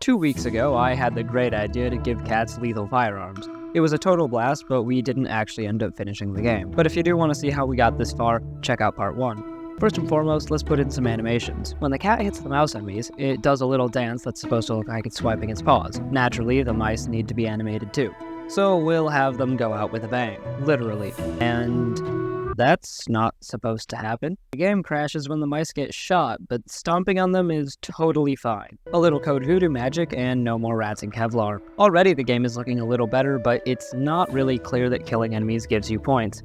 2 weeks ago, I had the great idea to give cats lethal firearms. It was a total blast, but we didn't actually end up finishing the game. But if you do want to see how we got this far, check out part 1. First and foremost, let's put in some animations. When the cat hits the mouse enemies, it does a little dance that's supposed to look like it's swiping its paws. Naturally, the mice need to be animated too. So we'll have them go out with a bang, literally. And that's not supposed to happen. The game crashes when the mice get shot, but stomping on them is totally fine. A little code voodoo magic and no more rats in Kevlar. Already the game is looking a little better, but it's not really clear that killing enemies gives you points.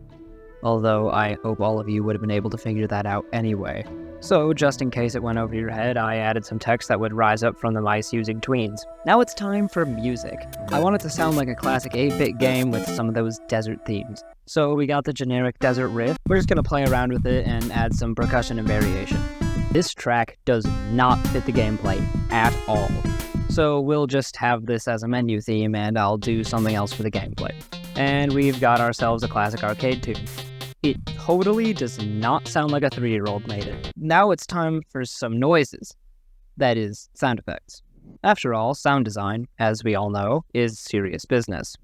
Although I hope all of you would have been able to figure that out anyway. So, just in case it went over your head, I added some text that would rise up from the mice using Tweens. Now it's time for music. I want it to sound like a classic 8-bit game with some of those desert themes. So we got the generic desert riff. We're just going to play around with it and add some percussion and variation. This track does not fit the gameplay at all. So we'll just have this as a menu theme and I'll do something else for the gameplay. And we've got ourselves a classic arcade tune. It totally does not sound like a 3-year-old made it. Now it's time for some noises. That is, sound effects. After all, sound design, as we all know, is serious business.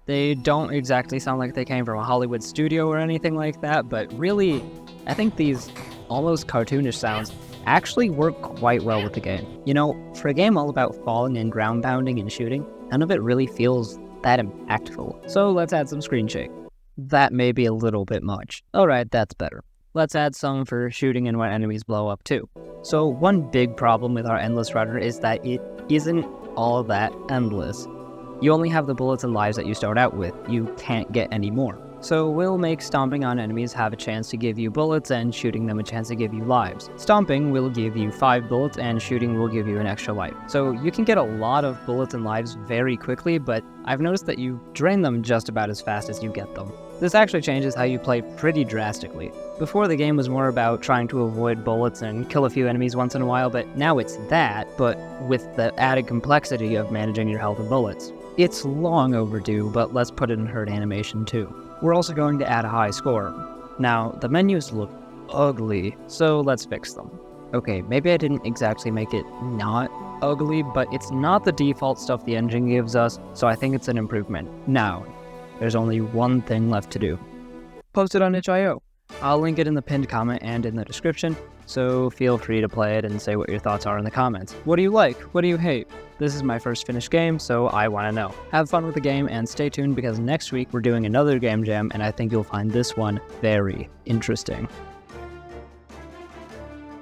They don't exactly sound like they came from a Hollywood studio or anything like that, but really, I think these almost cartoonish sounds actually work quite well with the game. You know, for a game all about falling and ground pounding and shooting, none of it really feels that impactful. So let's add some screen shake. That may be a little bit much. Alright, that's better. Let's add some for shooting and when enemies blow up too. So one big problem with our endless runner is that it isn't all that endless. You only have the bullets and lives that you start out with. You can't get any more. So we'll make stomping on enemies have a chance to give you bullets and shooting them a chance to give you lives. Stomping will give you 5 bullets and shooting will give you an extra life. So you can get a lot of bullets and lives very quickly, but I've noticed that you drain them just about as fast as you get them. This actually changes how you play pretty drastically. Before, the game was more about trying to avoid bullets and kill a few enemies once in a while, but now it's that, but with the added complexity of managing your health and bullets. It's long overdue, but let's put it in herd animation too. We're also going to add a high score. Now, the menus look ugly, so let's fix them. Okay, maybe I didn't exactly make it not ugly, but it's not the default stuff the engine gives us, so I think it's an improvement. Now, there's only one thing left to do. Post it on itch.io. I'll link it in the pinned comment and in the description, so feel free to play it and say what your thoughts are in the comments. What do you like? What do you hate? This is my first finished game, so I want to know. Have fun with the game and stay tuned because next week we're doing another game jam and I think you'll find this one very interesting.